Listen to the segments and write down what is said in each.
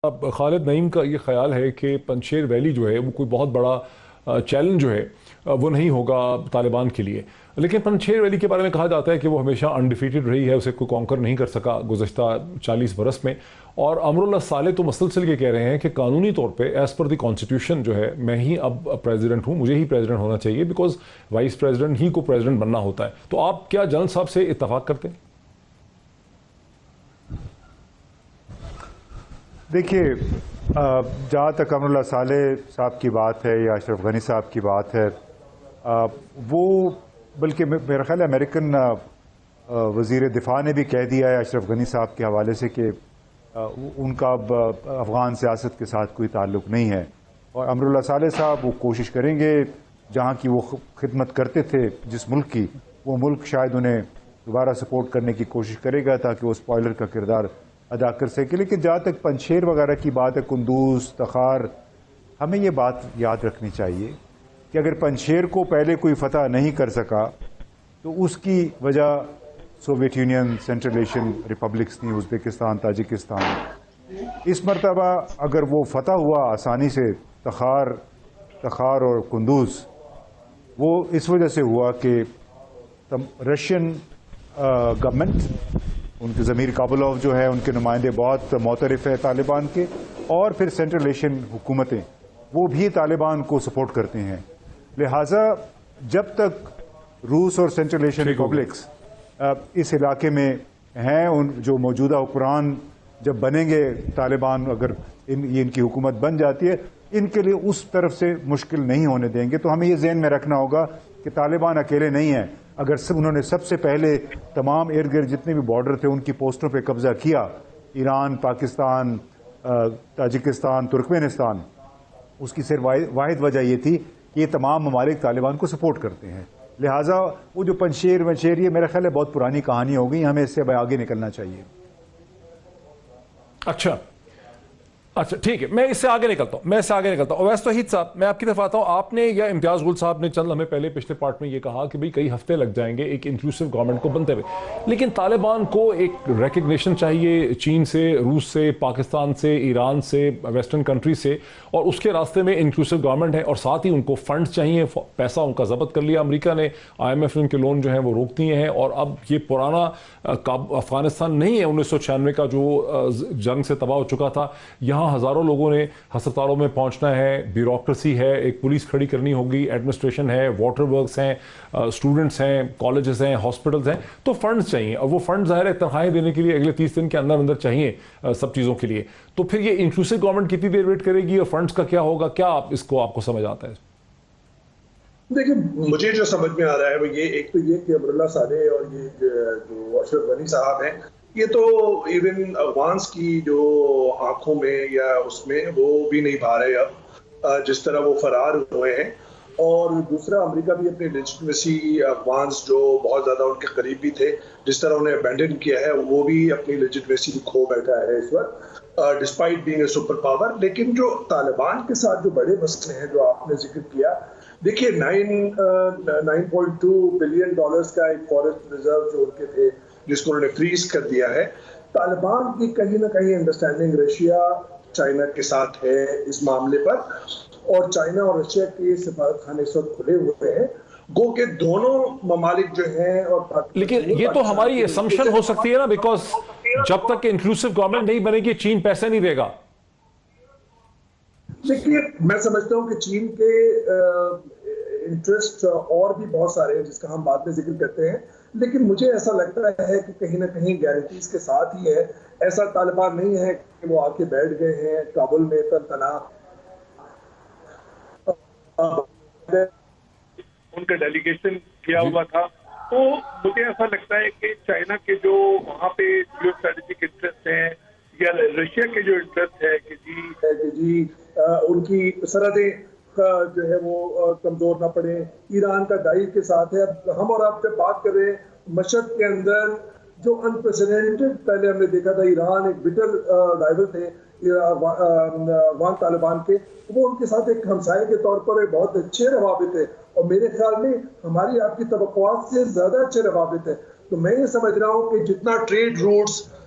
اب خالد نعیم کا یہ خیال ہے کہ پنشیر ویلی جو ہے وہ کوئی بہت بڑا چیلنج جو ہے وہ نہیں ہوگا طالبان کے لیے، لیکن پنشیر ویلی کے بارے میں کہا جاتا ہے کہ وہ ہمیشہ انڈیفیٹڈ رہی ہے، اسے کوئی کانکر نہیں کر سکا گزشتہ 40 برس میں۔ اور امر اللہ صالح تو مسلسل یہ کہہ رہے ہیں کہ قانونی طور پہ ایز پر دی کانسٹیٹیوشن جو ہے میں ہی اب پریزیڈنٹ ہوں، مجھے ہی پریزیڈنٹ ہونا چاہیے، بیکاز وائس پریزیڈنٹ ہی کو پریزیڈنٹ بننا ہوتا ہے۔ تو آپ کیا جنرل صاحب سے اتفاق کرتے ہیں؟ دیکھیے، جہاں تک امر اللہ صالح صاحب کی بات ہے یا اشرف غنی صاحب کی بات ہے، وہ بلکہ میرا خیال ہے امریکن وزیر دفاع نے بھی کہہ دیا ہے اشرف غنی صاحب کے حوالے سے کہ ان کا اب افغان سیاست کے ساتھ کوئی تعلق نہیں ہے، اور امر اللہ صالح صاحب وہ کوشش کریں گے جہاں کی وہ خدمت کرتے تھے جس ملک کی، وہ ملک شاید انہیں دوبارہ سپورٹ کرنے کی کوشش کرے گا تاکہ وہ اسپوائلر کا کردار ادا کر سکے۔ لیکن جہاں تک پنشیر وغیرہ کی بات ہے، قندوز، تخار، ہمیں یہ بات یاد رکھنی چاہیے کہ اگر پنشیر کو پہلے کوئی فتح نہیں کر سکا تو اس کی وجہ Soviet union, central Asian republics تھیں، ازبکستان، تاجکستان۔ اس مرتبہ اگر وہ فتح ہوا آسانی سے، تخار اور قندوز، وہ اس وجہ سے ہوا کہ رشین گورنمنٹ، ان کے ضمیر کابلوف جو ہے، ان کے نمائندے بہت معترف ہے طالبان کے، اور پھر سینٹرل ایشین حکومتیں وہ بھی طالبان کو سپورٹ کرتے ہیں۔ لہٰذا جب تک روس اور سینٹرل ایشین ریپبلکس اس علاقے میں ہیں، جو موجودہ حکمران جب بنیں گے طالبان، اگر ان کی حکومت بن جاتی ہے، ان کے لیے اس طرف سے مشکل نہیں ہونے دیں گے۔ تو ہمیں یہ ذہن میں رکھنا ہوگا کہ طالبان اکیلے نہیں ہیں۔ اگر انہوں نے سب سے پہلے تمام ارد گرد جتنے بھی بارڈر تھے ان کی پوسٹوں پہ قبضہ کیا، ایران، پاکستان، تاجکستان، ترکمانستان، اس کی صرف واحد وجہ یہ تھی کہ یہ تمام ممالک طالبان کو سپورٹ کرتے ہیں۔ لہٰذا وہ جو پنشیر یہ میرا خیال ہے بہت پرانی کہانی ہو گئی، ہمیں اس سے آگے نکلنا چاہیے۔ اچھا ٹھیک ہے، میں اس سے آگے نکلتا ہوں۔ اویس توحید صاحب، میں آپ کی طرف آتا ہوں۔ آپ نے یا امتیاز گل صاحب نے چند لمحے پہلے پچھلے پارٹ میں یہ کہا کہ بھئی کئی ہفتے لگ جائیں گے ایک انکلوسیو گورنمنٹ کو بنتے ہوئے، لیکن طالبان کو ایک ریکگنیشن چاہیے چین سے، روس سے، پاکستان سے، ایران سے، ویسٹرن کنٹری سے، اور اس کے راستے میں انکلوسیو گورنمنٹ ہے، اور ساتھ ہی ان کو فنڈز چاہیے۔ پیسہ ان کا ضبط کر لیا امریکہ نے، IMF نے ان کے لون جو ہیں وہ روک دیے ہیں، اور اب یہ پرانا افغانستان نہیں ہے 1996 کا جو جنگ سے تباہ ہو چکا تھا۔ یہاں ہزاروں لوگوں نے ہسپتالوں میں پہنچنا ہے، بیوروکریسی ہے، ایک پولیس کھڑی کرنی ہوگی، ایڈمنسٹریشن ہے، واٹر ورکس ہیں، اسٹوڈنٹس ہیں، کالجز ہیں، ہاسپٹلز ہیں، تو فنڈز چاہیے، اور وہ فنڈز ظاہر ہے تنخواہیں دینے کے لیے اگلے 30 دن کے اندر چاہیے سب چیزوں کے لیے۔ تو پھر یہ انکلوسیو گورنمنٹ کتنی دیر ویٹ کرے گی، اور فنڈز کا کیا ہوگا؟ کیا آپ کو سمجھ آتا ہے؟ دیکھیں، مجھے جو سمجھ میں آ رہا ہے وہ یہ، ایک تو یہ کہ امر اللہ صالح اور یہ جو اشرف غنی صاحب ہیں، یہ تو ایون افغانس کی جو آنکھوں میں یا اس میں وہ بھی نہیں بھا رہے اب، جس طرح وہ فرار ہوئے ہیں۔ اور دوسرا، امریکہ بھی اپنی لیجٹمیسی، افغانس جو بہت زیادہ ان کے قریب بھی تھے، جس طرح انہیں ابینڈن کیا ہے، وہ بھی اپنی لیجٹمیسی کھو بیٹھا ہے اس وقت، despite being a super power. لیکن جو طالبان کے ساتھ جو بڑے مسئلے ہیں جو آپ نے ذکر کیا، دیکھیے 9.2 بلین ڈالرز کا ایک فارسٹ ریزرو جو ان کے تھے، جس کو انہوں نے فریز کر دیا ہے۔ طالبان کی کہیں نہ کہیں انڈرسٹینڈنگ رشیا، چائنا کے ساتھ ہے اس معاملے پر، اور چائنا اور رشیا کے سفارت خانے اس وقت کھلے ہوئے ہیں، گو کہ دونوں ممالک جو ہیں۔ اور لیکن یہ تو ہماری اسمپشن ہو سکتی ہے نا، بیکاز جب تک انکلوسیو گورنمنٹ نہیں بنے گی چین پیسے نہیں دے گا۔ دیکھیے، میں سمجھتا ہوں کہ چین کے انٹرسٹ اور بھی بہت سارے ہیں جس کا ہم بعد میں ذکر کرتے ہیں، لیکن مجھے ایسا لگتا ہے کہ کہیں نہ کہیں گارنٹیز کے ساتھ ہی ہے۔ ایسا طالبان نہیں ہے کہ وہ آ کے بیٹھ گئے ہیں کابل میں تنہا۔ ان کا ڈیلیگیشن کیا ہوا تھا، تو مجھے ایسا لگتا ہے کہ چائنا کے جو وہاں پہ جیو اسٹریٹجک انٹرسٹ ہیں یا رشیا کے جو انٹرسٹ ہے کہ جی ان کی سرحدیں جو ہے وہ کمزور نہ پڑے، ایران کا ڈائی کے ساتھ ہے۔ اب ہم اور آپ جب بات کر رہے ہیں مشرق کے اندر جو انپریسیڈنٹڈ، پہلے ہم نے دیکھا تھا ایران ایک بٹر رائیول تھے افغان طالبان کے، وہ ان کے ساتھ ایک ہمسائے کے طور پر ایک بہت اچھے روابط ہیں، اور میرے خیال میں ہماری آپ کی توقعات سے زیادہ اچھے روابط ہیں۔ تو میں یہ سمجھ رہا ہوں کہ جتنا ٹریڈ روٹس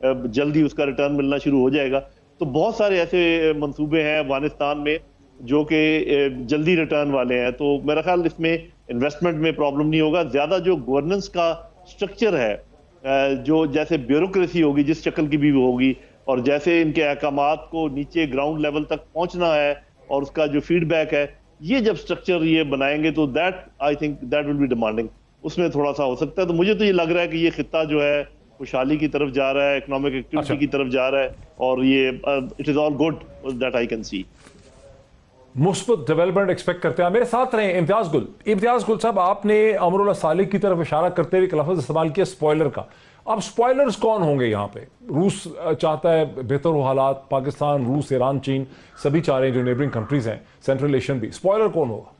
جلدی اس کا ریٹرن ملنا شروع ہو جائے گا. تو بہت سارے ایسے منصوبے ہیں افغانستان میں جو کہ جلدی ریٹرن والے ہیں. تو میرا خیال اس میں انویسٹمنٹ میں پرابلم نہیں ہوگا. زیادہ جو گورننس کا سٹرکچر ہے, جو جیسے بیوروکریسی ہوگی جس شکل کی بھی ہوگی, اور جیسے ان کے احکامات کو نیچے گراؤنڈ لیول تک پہنچنا ہے اور اس کا جو فیڈ بیک ہے, یہ جب سٹرکچر یہ بنائیں گے تو that I think that will be demanding. اس میں تھوڑا سا ہو سکتا ہے. تو مجھے تو یہ لگ رہا ہے کہ یہ خطہ جو ہے خوشحالی کی طرف جا رہا ہے, اکنامک ایکٹیویٹی کی طرف جا رہا ہے, اور یہ it is all good that I can see. مثبت ڈیولپمنٹ ایکسپیکٹ کرتے ہیں. میرے ساتھ رہیں امتیاز گل صاحب, آپ نے امراللہ صالح کی طرف اشارہ کرتے ہوئے ایک لفظ استعمال کیا سپوائلر کا. اب سپوائلرز کون ہوں گے یہاں پہ؟ روس چاہتا ہے بہتر ہو حالات, پاکستان, روس, ایران, چین سبھی چاہ رہے ہیں جو نیبرنگ کنٹریز ہیں, سینٹرل ایشین بھی. سپوائلر کون ہوگا؟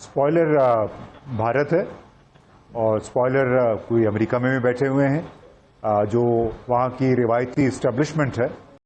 سپوائلر بھارت ہے, اور سپوائلر کوئی امریکہ میں بھی بیٹھے ہوئے ہیں جو وہاں کی روایتی اسٹیبلشمنٹ ہے